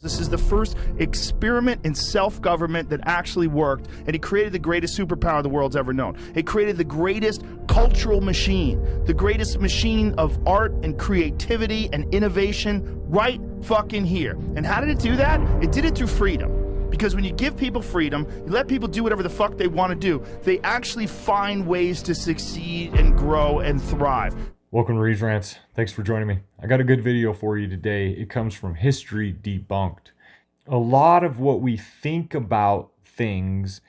This is the first experiment in self-government that actually worked, and it created the greatest superpower the world's ever known. It created the greatest cultural machine, the greatest machine of art and creativity and innovation right fucking here. And how did it do that? It did it through freedom. Because when you give people freedom, you let people do whatever the fuck they want to do, they actually find ways to succeed and grow and thrive. Welcome to Reed's Rants. Thanks for joining me. I got a good video for you today. It comes from History Debunked. A lot of what we think about things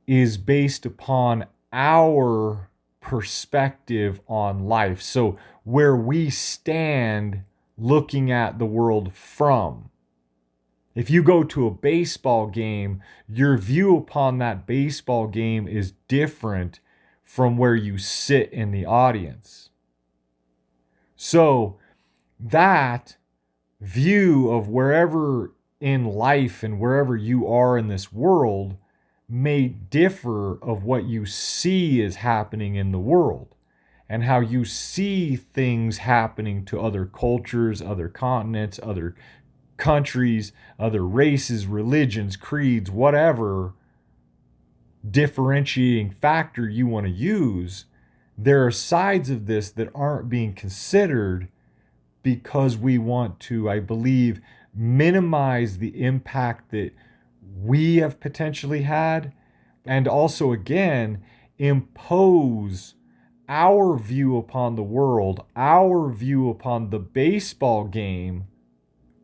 is based upon our perspective on life. So where we stand looking at the world from. If you go to a baseball game, your view upon that baseball game is different from where you sit in the audience. So that view of wherever in life and wherever you are in this world may differ of what you see is happening in the world and how you see things happening to other cultures, other continents, other countries, other races, religions, creeds, whatever differentiating factor you want to use. There are sides of this that aren't being considered because we want to, I believe, minimize the impact that we have potentially had, and also, again, impose our view upon the world, our view upon the baseball game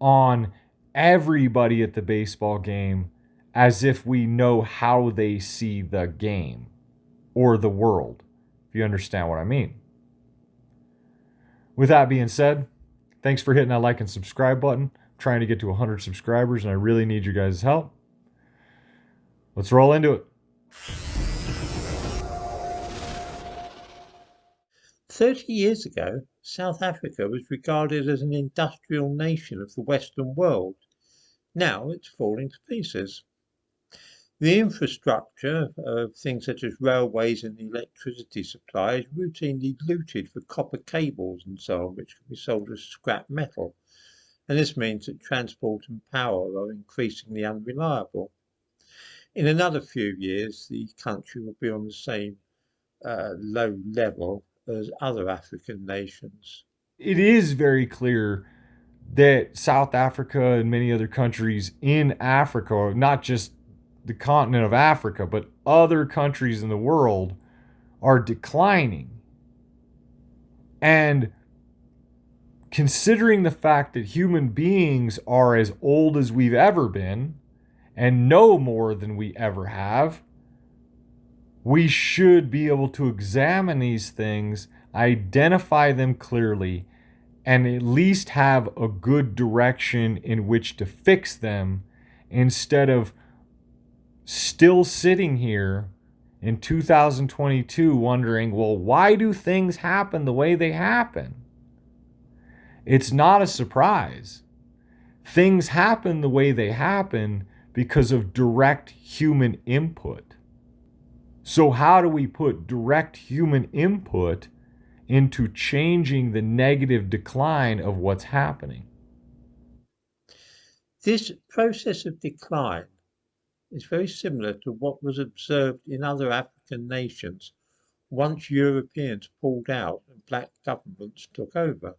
on everybody at the baseball game as if we know how they see the game or the world. You understand what I mean. With that being said, thanks for hitting that like and subscribe button. I'm trying to get to 100 subscribers and I really need you guys' help. Let's roll into it. 30 years ago, South Africa was regarded as an industrial nation of the Western world. Now it's falling to pieces. The infrastructure of things such as railways and electricity supply is routinely looted for copper cables and so on, which can be sold as scrap metal. And this means that transport and power are increasingly unreliable. In another few years, the country will be on the same low level as other African nations. It is very clear that South Africa and many other countries in Africa, not just the continent of Africa, but other countries in the world are declining. And considering the fact that human beings are as old as we've ever been and know more than we ever have, we should be able to examine these things, identify them clearly, and at least have a good direction in which to fix them instead of still sitting here in 2022 wondering, well, why do things happen the way they happen? It's not a surprise. Things happen the way they happen because of direct human input. So how do we put direct human input into changing the negative decline of what's happening? This process of decline is very similar to what was observed in other African nations once Europeans pulled out and black governments took over.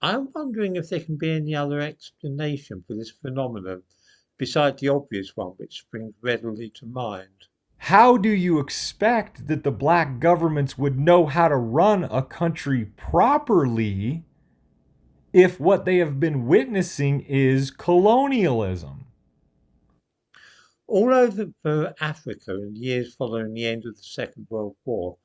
I'm wondering if there can be any other explanation for this phenomenon besides the obvious one which springs readily to mind. How do you expect that the black governments would know how to run a country properly if what they have been witnessing is colonialism? All over Africa in the years following the end of the Second World War,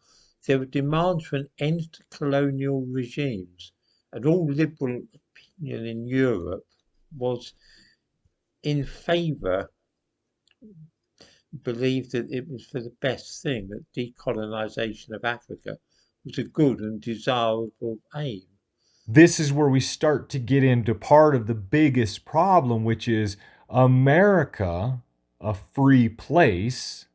there were demands for an end to colonial regimes, and all liberal opinion in Europe was in favour, believed that it was for the best thing, that decolonisation of Africa was a good and desirable aim. This is where we start to get into part of the biggest problem, which is America, a free place,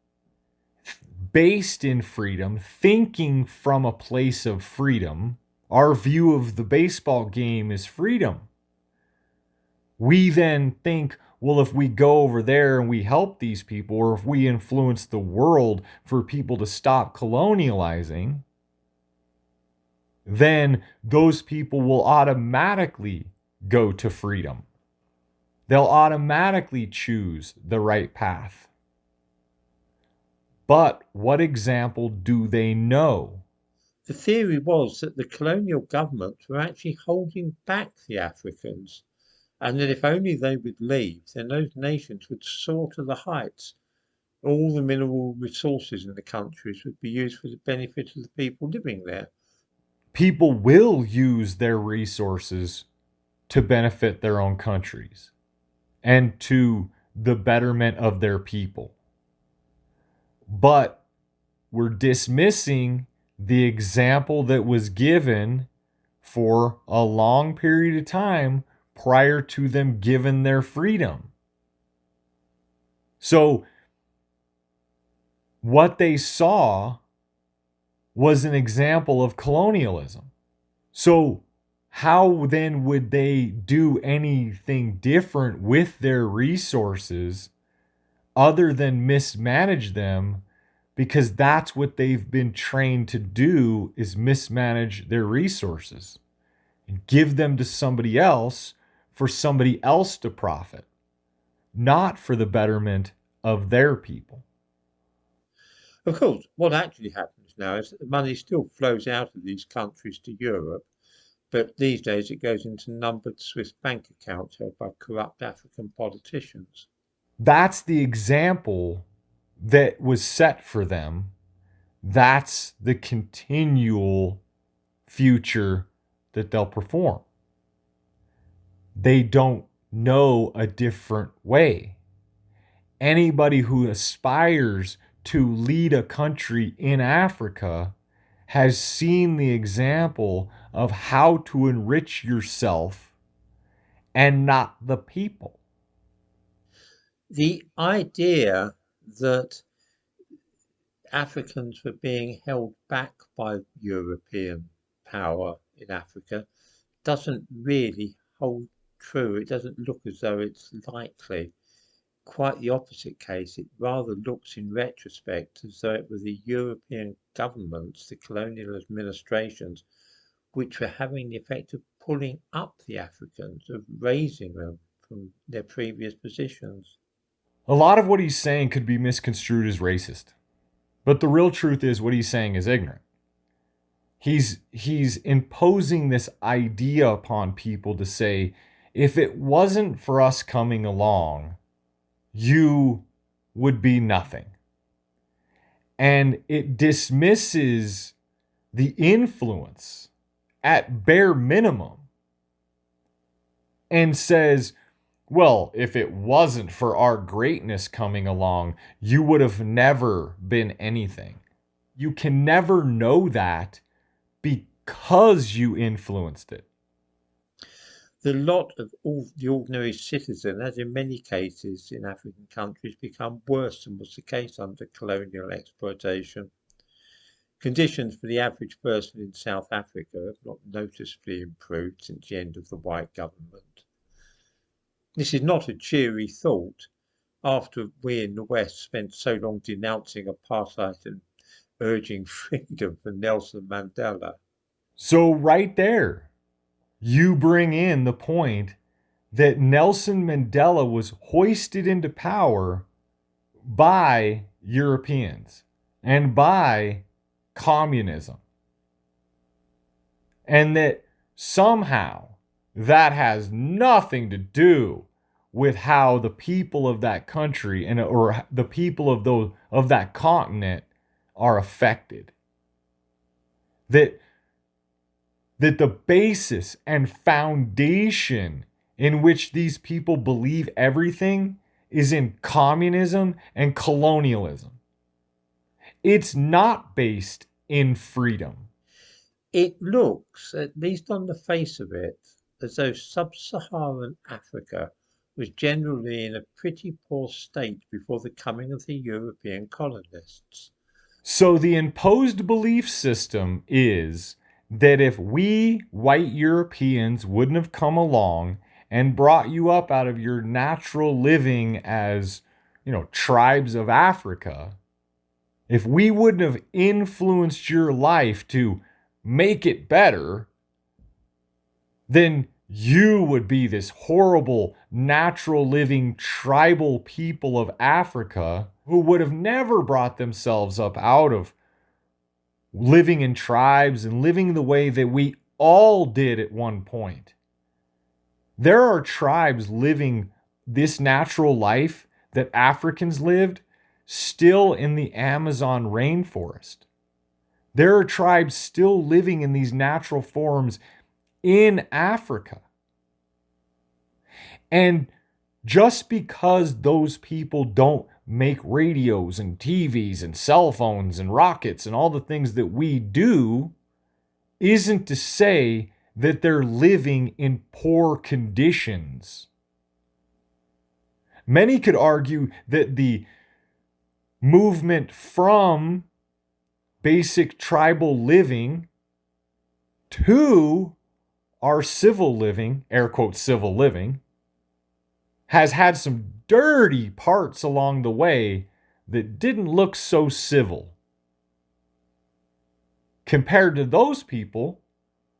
based in freedom, thinking from a place of freedom. Our view of the baseball game is freedom. We then think, well, if we go over there and we help these people, or if we influence the world for people to stop colonializing, then those people will automatically go to freedom. They'll automatically choose the right path. But what example do they know? The theory was that the colonial governments were actually holding back the Africans, and that if only they would leave, then those nations would soar to the heights. All the mineral resources in the countries would be used for the benefit of the people living there. People will use their resources to benefit their own countries and to the betterment of their people. But we're dismissing the example that was given for a long period of time prior to them giving their freedom. So, what they saw was an example of colonialism. So, how then would they do anything different with their resources other than mismanage them? Because that's what they've been trained to do, is mismanage their resources and give them to somebody else for somebody else to profit, not for the betterment of their people. Of course, what actually happens now is that the money still flows out of these countries to Europe, but these days it goes into numbered Swiss bank accounts held by corrupt African politicians. That's the example that was set for them. That's the continual future that they'll perform. They don't know a different way. Anybody who aspires to lead a country in Africa has seen the example of how to enrich yourself and not the people. The idea that Africans were being held back by European power in Africa doesn't really hold true. It doesn't look as though it's likely. Quite the opposite case. It rather looks in retrospect as though it was the European governments, the colonial administrations, which were having the effect of pulling up the Africans, of raising them from their previous positions. A lot of what he's saying could be misconstrued as racist, but the real truth is what he's saying is ignorant. He's imposing this idea upon people to say, if it wasn't for us coming along, you would be nothing. And it dismisses the influence at bare minimum and says, well, if it wasn't for our greatness coming along, you would have never been anything. You can never know that because you influenced it. The lot of all the ordinary citizen has in many cases in African countries become worse than was the case under colonial exploitation. Conditions for the average person in South Africa have not noticeably improved since the end of the white government. This is not a cheery thought after we in the West spent so long denouncing apartheid and urging freedom for Nelson Mandela. So, right there, you bring in the point that Nelson Mandela was hoisted into power by Europeans and by communism. And that somehow that has nothing to do with how the people of that country and or the people of that continent are affected. That the basis and foundation in which these people believe everything is in communism and colonialism. It's not based in freedom. It looks, at least on the face of it, as though sub-Saharan Africa was generally in a pretty poor state before the coming of the European colonists. So the imposed belief system is that if we white Europeans wouldn't have come along and brought you up out of your natural living as, tribes of Africa, if we wouldn't have influenced your life to make it better, then you would be this horrible, natural living tribal people of Africa who would have never brought themselves up out of living in tribes and living the way that we all did at one point. There are tribes living this natural life that Africans lived still in the Amazon rainforest. There are tribes still living in these natural forms in Africa. And just because those people don't make radios and TVs and cell phones and rockets and all the things that we do, isn't to say that they're living in poor conditions. Many could argue that the movement from basic tribal living to our civil living, air quotes civil living, has had some dirty parts along the way that didn't look so civil compared to those people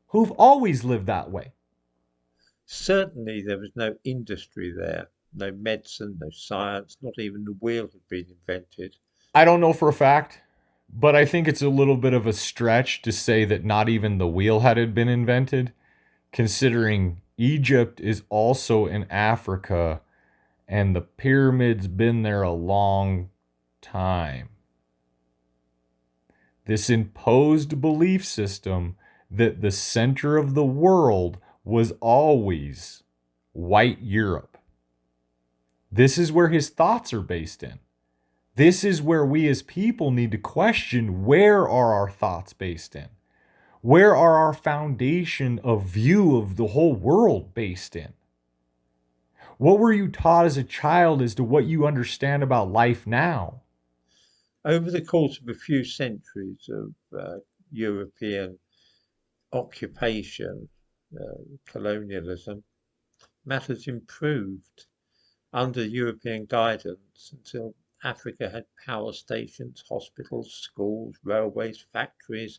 who've always lived that way. Certainly there was no industry there, no medicine, no science, not even the wheel had been invented. I don't know for a fact, but I think it's a little bit of a stretch to say that not even the wheel had been invented, considering Egypt is also in Africa and the pyramids been there a long time. This imposed belief system that the center of the world was always white Europe. This is where his thoughts are based in. This is where we as people need to question, where are our thoughts based in? Where are our foundation of view of the whole world based in? What were you taught as a child as to what you understand about life now? Over the course of a few centuries of European occupation, colonialism, matters improved under European guidance until Africa had power stations, hospitals, schools, railways, factories,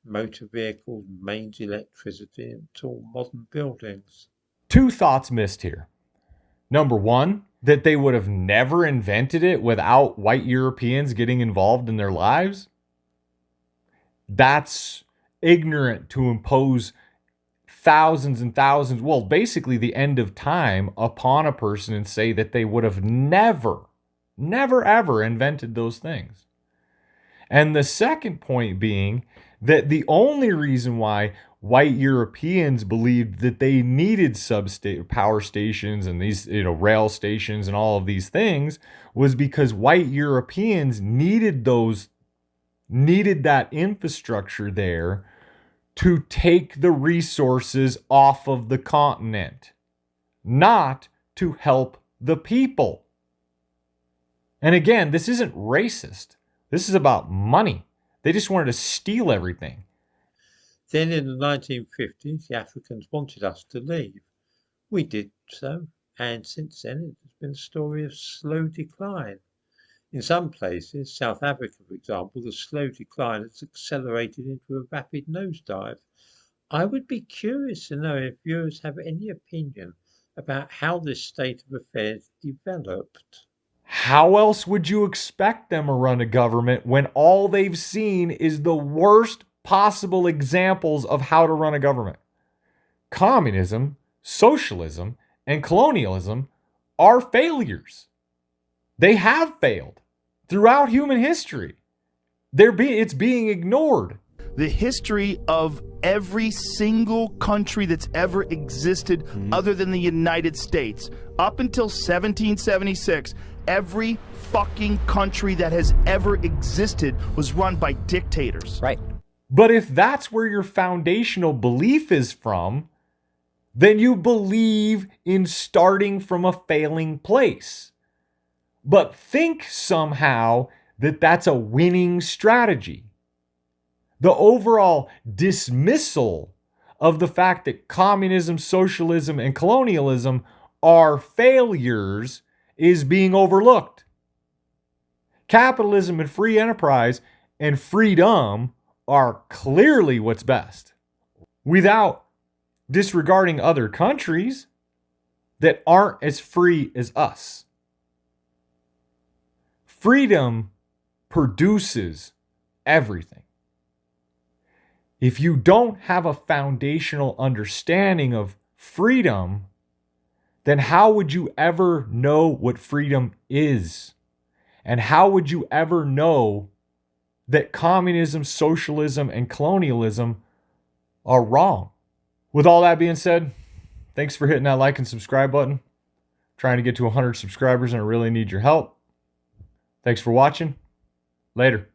motor vehicles, mains, electricity, and tall modern buildings. Two thoughts missed here. Number one, that they would have never invented it without white Europeans getting involved in their lives. That's ignorant to impose thousands and thousands, well, basically the end of time upon a person and say that they would have never ever invented those things. And the second point being that the only reason why white Europeans believed that they needed power stations and these, rail stations and all of these things was because white Europeans needed that infrastructure there to take the resources off of the continent, not to help the people. And again, this isn't racist. This is about money. They just wanted to steal everything. Then in the 1950s, the Africans wanted us to leave. We did so, and since then it has been a story of slow decline. In some places, South Africa, for example, the slow decline has accelerated into a rapid nosedive. I would be curious to know if viewers have any opinion about how this state of affairs developed. How else would you expect them to run a government when all they've seen is the worst possible examples of how to run a government? Communism, socialism, and colonialism are failures. They have failed throughout human history. It's being ignored. The history of every single country that's ever existed other than the United States, up until 1776, every fucking country that has ever existed was run by dictators. Right. But if that's where your foundational belief is from, then you believe in starting from a failing place. But think somehow that that's a winning strategy. The overall dismissal of the fact that communism, socialism, and colonialism are failures is being overlooked. Capitalism and free enterprise and freedom are clearly what's best, without disregarding other countries that aren't as free as us. Freedom produces everything. If you don't have a foundational understanding of freedom, then how would you ever know what freedom is? And how would you ever know that communism, socialism, and colonialism are wrong? With all that being said, thanks for hitting that like and subscribe button. Trying to get to 100 subscribers and I really need your help. Thanks for watching. Later.